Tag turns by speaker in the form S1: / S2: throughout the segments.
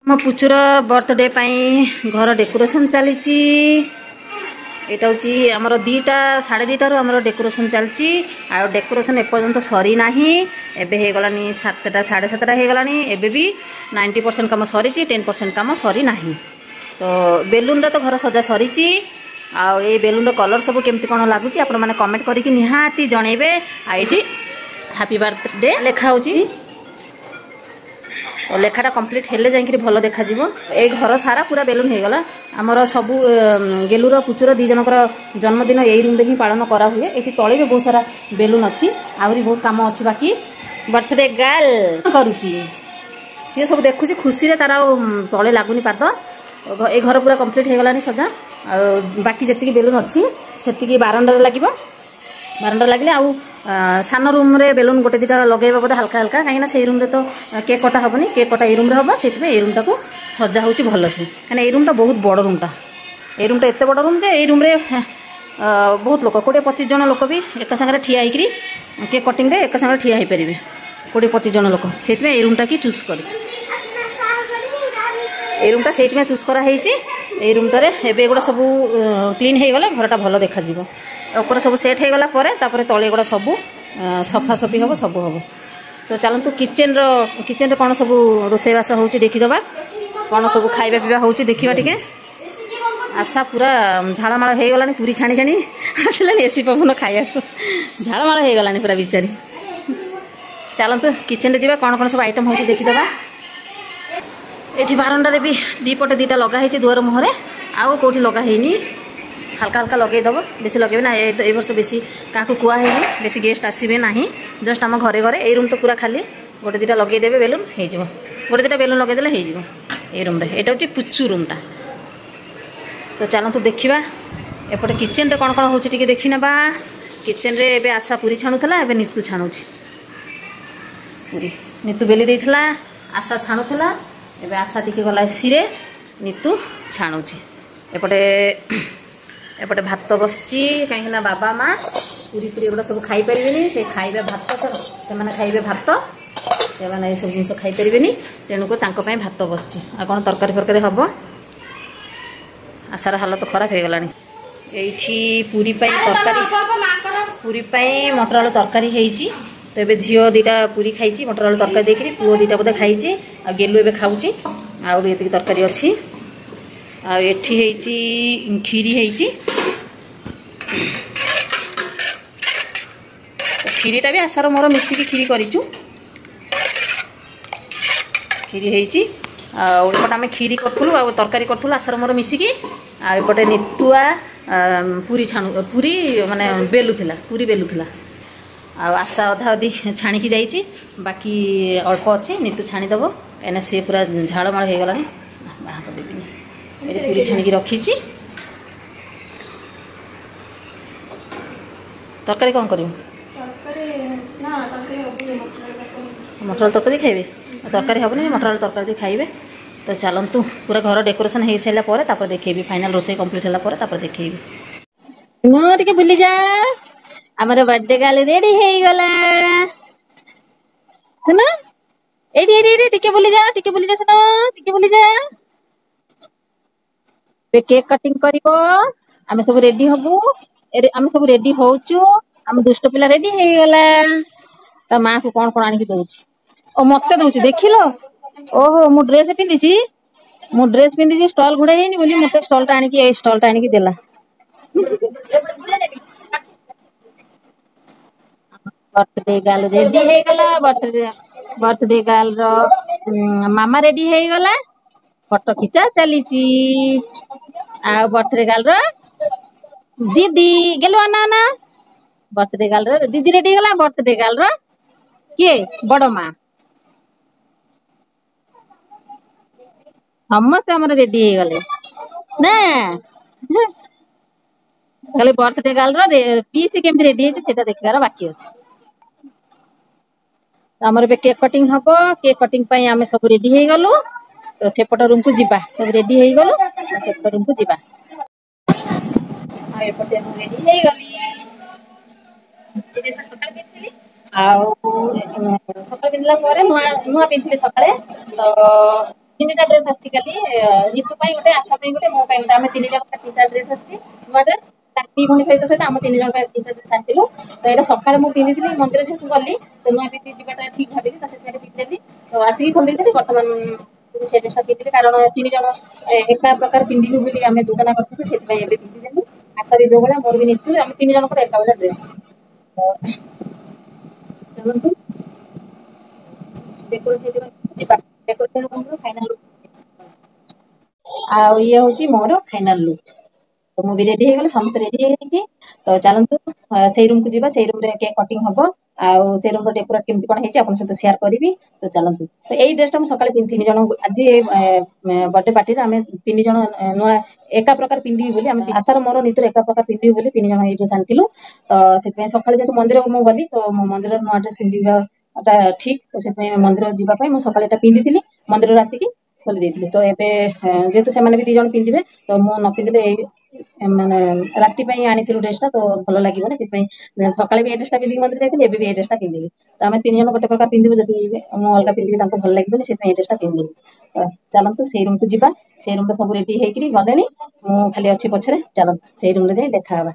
S1: मो पुचुर बर्थडे घर डेकोरेशन चली यहाँ आमर 2टा 2:30 आमर डेकोरेशन चलती आ डेकोरेशन एपर्यंत सरी ना एवं 7टा 7:30 हो गलानी एबे भी 90% काम सरी 10% काम सरी ना। तो बेलून तो घर सजा सरी आ बेलून कलर सब केमती कौन लगुच आप कमेंट करके निहाती जनइबे। आई हैप्पी बर्थडे लिखा हो तो लेखाटा कंप्लीट हेले जाइए भल देखा ए घर सारा पूरा बेलून हो गला आमर सबू गेलुर पुचुर 2 जनकर जन्मदिन यही रूम ही पालन करा हुए। ये तले भी बहुत सारा बेलून अच्छी आहरी बहुत काम अच्छी बाकी बर्थडे गर्ल करुच्ची सी सब देखुची खुशी रे तार तले लगुनि पाद ए घर पूरा कंप्लीट हो गलानी सजा बाकी जी बेलून अच्छी से बारंडार लगे बारंडार लगे आउ सान रूम रे बेलून गोटे 2टा लगेबा बोधे हल्का हल्का कहीं से रूम रे तो केक कटा हेनी केक कटा ये रूम रे हम से रूमटा को सजा हो भल से कहीं रूमटा बहुत बड़ रूमटा ये रूमटा एत बड़ रूम ये रूम रे बहुत लोग 20-25 जन लोक भी एक सागर ठिया होकरी केक कटिंग रे एक सागर ठिया हो पारे 20-25 जन लोक से रूमटा की चूज कर रूमटा से चूज कराई रूमटारे एवं एगुड़ा सब क्लीन हो गला घरटा भल देखा ऊपर सब सेट हो गला तले गुड़ा सब सफा सफी हम सब हम। तो चलतु किचेन कौन सब रोसईवास हो देखीदबा कौन सब खाଇବା पीवा हो देखा टे आशा पूरा झाड़माड़ हो गलानी पूरी छाणी छाणी आसला एसी पवन खाया झाड़माड़ हो गलानी पूरा बिचारी। चलतु किचेन जा कौन कौन सब आइटम हो देखीदबा। ये बारंडारे भी 2 पटे 2टा लगाई दुआर मुहरे आउ कौटी लगाईनी हल्का हल्का लगेदब बेसी लगे ना ए वर्ष बेसी क्या कहनी बेसी गेस्ट आसबे ना जस्ट आम घरे घरे ये रूम तो पूरा खाली गोटे 2टा लगेदेवे बेलून हो गोटे 2टा बेलून लगेदे हो रूम रे यहाँ हूँ पुचू रूमटा। तो चलतु देखा एपटे किचेन रे कौन कौन हो देखी ना किचेन रे एबे आशा पूरी छाणुला एबे नीतू छाणुची पूरी नीतू बेली देइथिला आशा छाणुला एबे आशा टिके गला एसी नीतू छाणुची एपटे एपटे भात बसची कहीं बाबा माँ पूरी पूरी एगुड़ा सब खाई पारे से खाइबे भात से मैंने खाइबे भात से मैंने सब जिन खाई पारे तेणुक भात बसची आ कौन तरकारी फरकारी हम आशार हालत खराब हो गलानी। एठी पूरी तरकारी पूरी मटर आलू तरकारी होती तो ये झील 2टा पूरी खाई मटर आलू तरकारी देकर पुओ 2टा बोधे खाई आ गेलु एबे खाऊची आउ ये तरकारी अच्छी आठी खीरी खीरीटा भी आशार मोर मिसिकी खीरी करूँ खीरी होपटे आम खीरी करूँ आ तरकारी करूँ आशार मोर मिसिकी आपटे नितुआ पूरी छाणु पूरी माने बेलुला पूरी बेलुला आशा अधा अधी छाणिकी जाइए बाकी अल्प अच्छी नीतू छाणीदेव कहीं सी पूरा झाड़माड़ हो गलानी हाथ देवी ये पूरी छाणिकी रखी तरकारी कौन कर मटर तरकारी खाइबे तरकारी हेनी मटर आलू तरकारी खाइबे। तो चलतु पूरा घर डेकोरेशन हो सारापर देखेबी फाइनल रोसे कंप्लीट है देखेबी मुझे बुली जा आमर बर्थडे गर्ल रेडी हो गला सुन ये बुली जा सुन टिके बुली जा केक कटिंग करिवो आमे सब रेडी हबु आमे सब रेडी होचु आम दुष्ट पिला रेडी हो गला ता मां को कौन कौन आनिक दउची ओ मते दउची देखिलो ओहो मु ड्रेस पिंदी स्टॉल घुड़ाई हेनी बोली मते स्टॉल टा आनिक देला बर्थडे गर्ल रेडी हो गला बर्थडे गर्ल रो मामा रेडी हो गला फोटो खिंचा चली आ बर्थडे गर्ल रो दीदी गेलो ना बर्थडे गर्ल रो दीदी रेडी गला बर्थडे गर्ल रो किए बड़ माँ समस्त आम रेडी हो गले ना खाली बर्थडे गर्ल रो पीसी केमती रेडी है देखार बाकी अच्छे आमर ए केक कटिंग हम केक कटिंग आम सब रेडी हो गलु तो सेपट रूम को जीवा सब रेडी हो गलु सेपट रूम को जीवा एपटे रेडी हो गली सकाल पिंधला नुआ पिंधि सकाଳେ तो ତିନିଟା ଡ୍ରେସ୍ ଆସିଛି ଖାଲି ରିତୁ ପାଇଁ ଗୋଟେ, ଆଶା ପାଇଁ ଗୋଟେ, ମୋ ପାଇଁ ଗୋଟେ। ଆମେ 3 ଜଣ ପାଇଁ 3ଟା ଡ୍ରେସ୍ ଆସିଛି, ନୂଆ ଡ୍ରେସ୍। ଦି ଭଉଣୀ ସହିତ ସହିତ ଆମ 3 ଜଣ ପାଇଁ 3ଟା ଡ୍ରେସ୍ ଆଣିଥିଲୁ। ତ ଏଇଟା ସକାଳେ ମୁଁ ପିନ୍ଧିଥିଲି, ମନ୍ଦିର ଯେହେତୁ ଗଲି ତ ନୂଆ ପିନ୍ଧି ଯିବାଟା ଠିକ୍ ଭାବିଲି, ତ ସେଥିପାଇଁ ପିନ୍ଧିଦେଲି। ତ ଆସିକି ଖୋଲିଦେଇଥିଲି, ବର୍ତ୍ତମାନ ସେ ଡ୍ରେସ୍ଟା ପିନ୍ଧିଲି, କାରଣ 3 ଜଣ ଏକା ପ୍ରକାର ପିନ୍ଧିବୁ ବୋଲି ଆମେ ଯୋଜନା କରିଥିଲୁ, ସେଥିପାଇଁ ଏବେ ପିନ୍ଧିଦେଲି। ଆଶା ବି ଯୋଉ ଭଳିଆ, ମୋର ବି ନିତୁ, ଆମେ 3 ଜଣଙ୍କର ଏକା ଭଳିଆ ଡ୍ରେସ୍। ଚାଲନ୍ତୁ ଡେକୋରେଟ୍ ଯିବା। ଡେକୋରେଟ୍ ଫାଇନାଲ ଆଉ ଇଏ ହଉଛି ମୋର ଫାଇନାଲ ଲୁକ୍। ତ ମୁଁ ବି ରେଡି ହେଇଗଲି, ସମସ୍ତେ ରେଡି ହେଇଯାଇଛି। ତ ଚାଲନ୍ତୁ ସେଇ ରୁମକୁ ଯିବା, ସେଇ ରୁମରେ କେକ୍ କଟିଂ ହବ। ଆଉ ସେ ରୁମର ଡେକୋରେଟ୍ କେମିତି କଣ ହେଇଛି ଆପଣଙ୍କ ସହିତ ସେୟାର କରିବି। ତ ଚାଲନ୍ତୁ। ତ ଏଇ ଡ୍ରେସଟା ମୁଁ ସକାଳେ ପିନ୍ଧି 3 ଜଣ ଆଜି ବର୍ଥଡେ ପାର୍ଟିରେ ଆମେ 3 ଜଣ ନୂଆ ଏକା ପ୍ରକାର ପିନ୍ଧିବି ବୋଲି, ଆମେ ଆଚାର ମୋର ନିତର ଏକା ପ୍ରକାର ପିନ୍ଧିବି ବୋଲି 3 ଜଣ ଏଇ ଡ୍ରେସ୍ ଆଣିଥିଲୁ। ତ ସେଥିପାଇଁ ସକାଳେ ଯେହେତୁ ମନ୍ଦିରକୁ ମୁଁ ଗଲି, ତ ମୋ ମନ୍ଦିରର ନୂଆ ଡ୍ରେସ୍ ପିନ୍ଧିବାଟା ଠିକ୍। ତ ସେଥିପାଇଁ ମନ୍ଦିର ଯିବା ପାଇଁ ମୁଁ ସକାଳେ ଏଟା ପିନ୍ଧିଥିଲି, ମନ୍ଦିରରୁ ଆସିକି ଖୋଲି ଦେଇଥିଲି। ତ ଏବେ ଯେହେତୁ ସେମାନେ ବି 2 ଜଣ ପିନ୍ଧିବେ, ତ ମୁଁ ନ ପିନ୍ଧିଲେ ଏଇ ମାନେ ରାତି ପାଇଁ ଆଣିଥିଲୁ ଡ୍ରେସଟା, ତ ଭଲ ଲାଗିବନି। ସେଥିପାଇଁ ସକାଳେ ବି ଏଇ ଡ୍ରେସଟା ପିନ୍ଧିକି ମନ୍ଦିର ଯାଇଥିଲି, ଏବେ ବି ଏଇ ଡ୍ରେସଟା ପିନ୍ଧିଲି। ତ ଆମେ 3 ଜଣ ଗୋଟେ ପ୍ରକାର ପିନ୍ଧିବୁ, ଯଦି ମୁଁ ଅଲଗା ପିନ୍ଧିବି ତାଙ୍କୁ ଭଲ ଲାଗିବନି, ସେଥିପାଇଁ ଏଇ ଡ୍ରେସଟା ପିନ୍ଧିଲି। ତ ଚାଲନ୍ତୁ ସେଇ ରୁମକୁ ଯିବା। ସେଇ ରୁମରେ ସବୁ ରେଡି ହେଇକିରି ଗଲେଣି, ମୁଁ ଖାଲି ଅଛି ପଛରେ। ଚାଲନ୍ତୁ ସେଇ ରୁମରେ ଯାଇ ଦେଖାହବା।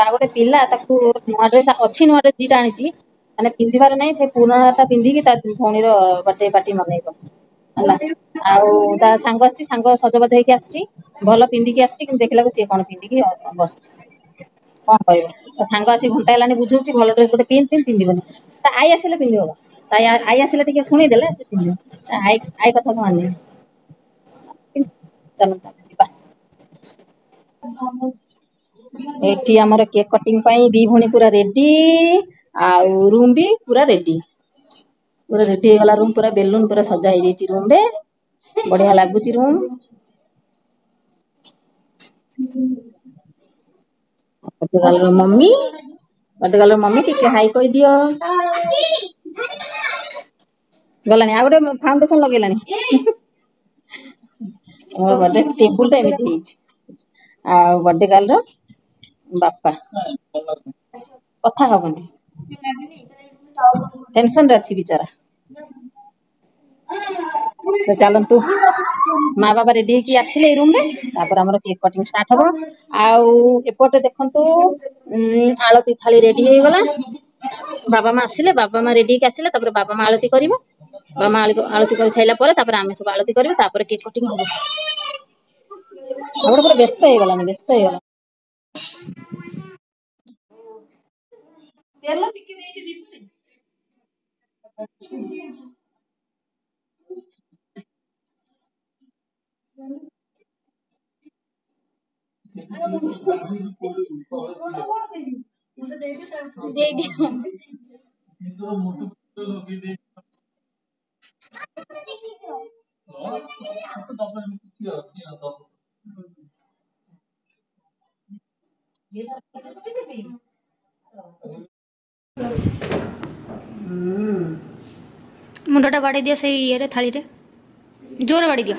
S1: ଆଉ ଗୋଟେ ପିଲା, ତାକୁ ନୂଆ ଡ୍ରେସ୍ ଅଛି, ନୂଆ ଡ୍ରେସ୍ 2ଟା ଆଣିଛି, ମାନେ ପିନ୍ଧିବାର ନାହିଁ, ସେ ପୁରୁଣାଟା ପିନ୍ଧିକି ତା ଭଉଣୀର ବର୍ଥଡେ ପାର୍ଟି ମନେଇବ ହେଲା। ଆଉ ତା ସାଙ୍ଗ ଆସିଛି, ସାଙ୍ଗ ସଜବାଜ ହେଇକି ଆସିଛି, ଭଲ ପିନ୍ଧିକି ଆସିଛି, କିନ୍ତୁ ଦେଖିଲାକୁ ସିଏ କଣ ପିନ୍ଧିକି ବସିଛି। କଣ କହିବ? ତା ସାଙ୍ଗ ଆସିକି ଘଣ୍ଟା ହେଲାଣି ବୁଝଉଛି, ଭଲ ଡ୍ରେସ୍ ଗୋଟେ ପିନ୍ଧିବନି। ତା ଆଈ ଆସିଲେ ପିନ୍ଧିବ। ତା ଆଈ ଆସିଲେ ଟିକେ ଶୁଣିଦେଲେ ପିନ୍ଧିବ। ତା ଆଈ କଥା ମାନେନି। ଚାଲନ୍ତୁ ଯିବା। ଏଠି ଆମର କେକ୍ କଟିଂ ପାଇଁ 2 ଭଉଣୀ ପୁରା ରେଡି, ଆଉ ରୁମ୍ ବି ପୁରା ରେଡି। ପୁରା ରେଡି ହେଇଗଲା ରୁମ୍, ପୁରା ବେଲୁନ ପୁରା ସଜା ହେଇଯାଇଛି ରୁମରେ, ବଢିଆ ଲାଗୁଛି ରୁମ୍। ଗତକାଲିର ମమ్మି ଟିକେ ହାଇ କହିଦିଅ। ଗଲାଣି, ଆଉ ଗୋଟେ ଫାଉଣ୍ଡେସନ ଲଗେଇଲାଣି। ମୋ ବର୍ଥଡେ ଟେବୁଲ ଟା ଏମିତି ହେଇଛି। ଆଉ ବର୍ଥଡେ ଗାର୍ଲର ବାପା କଥା ହବନି, ଟେନସନରେ ଅଛି ବିଚାରା। ତ ଚାଲନ୍ତୁ, ମା ବାବା ରେଡି ହେଇକି ଆସିଲେ ଏଇ ରୁମରେ, ତାପରେ ଆମର କେକ୍ କଟିଂ ଷ୍ଟାର୍ଟ ହବ। ଆଉ ଏପଟେ ଦେଖନ୍ତୁ, ଆଳତି ଥାଳି ରେଡି ହେଇଗଲା। ବାବା ମା ଆସିଲେ, ବାବା ମା ରେଡି ହେଇକି ଆସିଲେ, ତାପରେ ବାବା ମା ଆଳତି କରିବ। ବାବା ମା ଆଳତି କରି ସାରିଲା ପରେ, ତାପରେ ଆମେ ସବୁ ଆଳତି କରିବୁ, ତାପରେ କେକ୍ କଟିଂ ହବ। ଆମର ପୁରା ବ୍ୟସ୍ତ ହେଇଗଲାଣି, ବ୍ୟସ୍ତ ହେଇଗଲା। ତେଲ ଟିକେ ଦେଇଛି ଦୀପରେ।
S2: ମୁଣ୍ଡଟା ବାଡ଼େଇ ଦିଅ ସେଇ ଇଏରେ ଥାଳିରେ, ଜୋରେ ବାଡ଼େଇ ଦିଅ।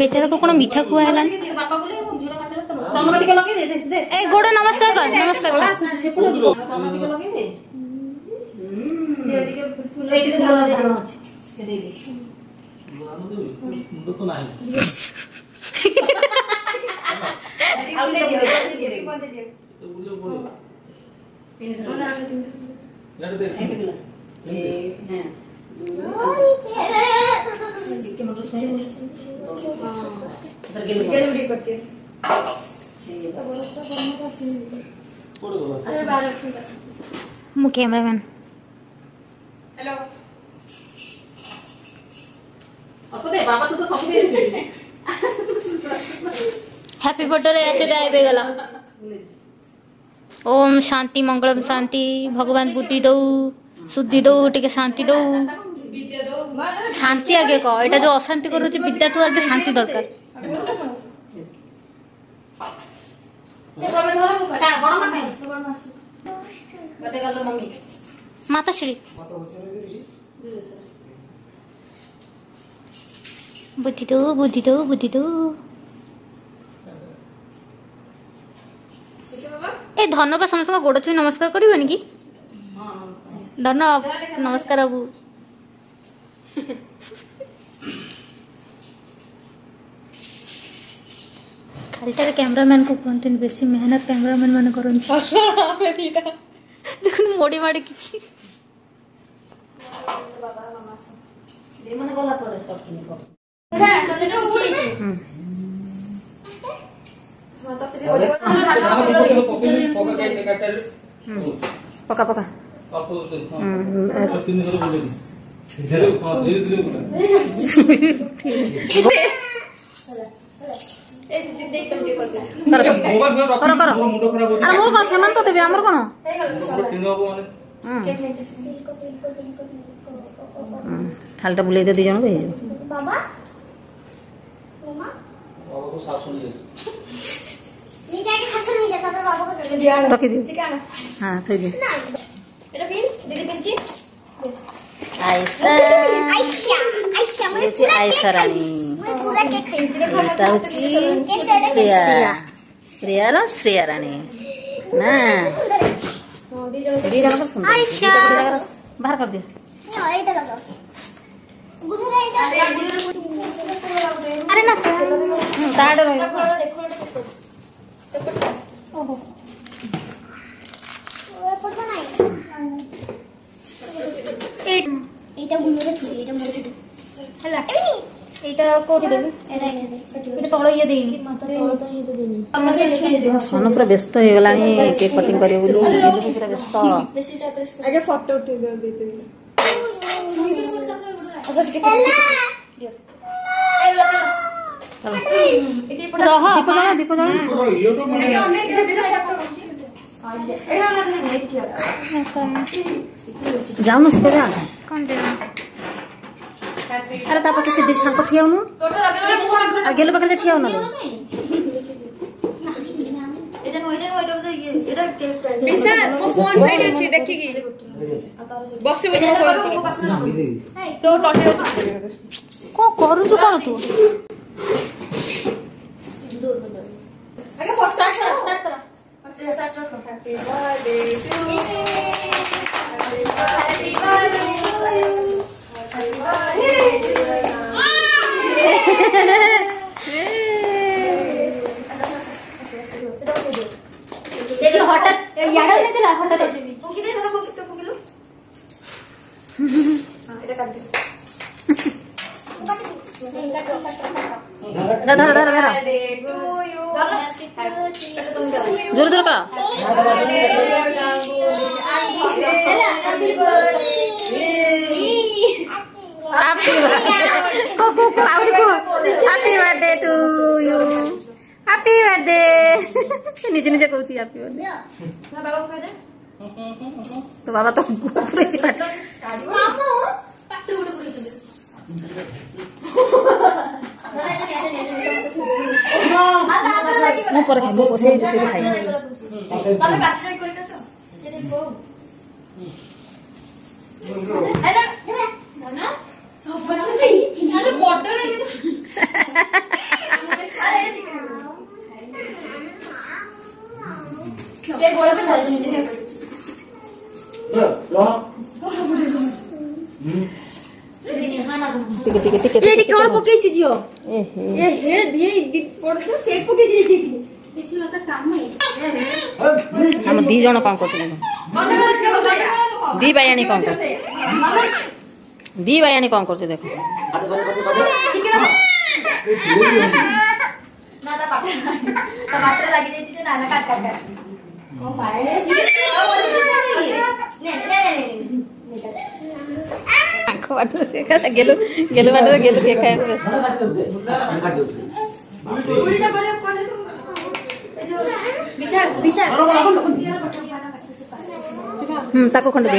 S2: ବେଚାରାକୁ କଣ ମିଠା ଖୁଆ ହେଲାନି? ଏ ଗୋଡ଼ ନମସ୍କାର କର, ନମସ୍କାର କର। ମୁଁ କ୍ୟାମେରାମ୍ୟାନ୍। हैप्पी बर्थडे अच्छे गायब गला। ओम शांति मंगलम शांति, भगवान बुद्धि दौ, शुद्धि दौ, टिके शांति दौ। शांति आगे कह, एटा जो अशांति करूची विद्या ठू आगे शांति दरकार। माताश्री बुद्धि दो, बुद्धि दो, बुद्धि दो। ए धन बा समस्त गोड़ छुई नमस्कार करबनी कि धन नमस्कार बाबू खालीटार कैमरामैन को कहते बेसी मेहनत कैमरामैन मान करते देख मोड़ी माड़ी कि
S1: पका पका सेमान तो देवी आमर कौन थालटा बुले दे जन रखी दी हाँ थी दी आयशा रानी श्रेया श्रेया रानी ना बाहर कर दिया अरे ना
S3: এইটা গুলোরে ছুটি এটা মোর ছুটি হলা
S2: এইটা কোটি দেবি এটা তଳ ইয়ে দেইনি মাথা তଳ তো ইয়ে দেইনি আমারে লিখে দে
S1: सोनू पूरा व्यस्त हो गलानी केक कटिंग करे बोलू पूरा व्यस्त
S4: आगे फोटो उठे देते
S1: दीप जला जाऊनु से जा
S2: कौन दे
S1: अरे ता पछे सीधी छांको ठियाउनु आ गेलो बकले ठियाउ न
S2: এটা নো এটা এটা
S4: विशाल मो फोन साइड अछि देखि की बसी बसी तो टटे
S2: को करू छु कोन तू
S4: आगे फर्स्ट स्टार्ट करो
S3: happy birthday to you happy birthday
S2: देखो हठात याडा नहीं दिला हठात
S3: फुकी दे धर फुकी तो फुकीलो हां এটা কাট দে
S1: धर धर धर धर जोर जोर का happy birthday to you happy birthday से निजे निजे कहूची हैप्पी बर्थडे
S3: बाबा को कह दे
S1: तो बाबा तो पूरे चिकाट
S3: मामा पाट उड़े उड़े चले
S1: मु पर खाइबो से से खाइ
S3: तमे काटले करतेस सेरे को एला ना सब बच्चे इची अरे बॉर्डर है अरे ये गोला पे डाल दीजिए
S1: टिके टिके टिके
S3: ये कौन पके छी जियो
S1: ए
S3: ये हे दिए पड़छ केक पके दिए छी देखिला त काम है
S1: हम दी जण कोन करछ दी बायानी कोन करछ दी बायानी कोन करछ देखो
S3: ठीक है ना ता पाटे लागि जाई छी ना ना काट काट ओ भाई ठीक है ने
S1: आंखो बाटर से का गेलो गेलो बाटर गेलो के खाए को व्यस्त
S3: उल्टा बोले कोन विशाल विशाल
S1: ताको खंड दे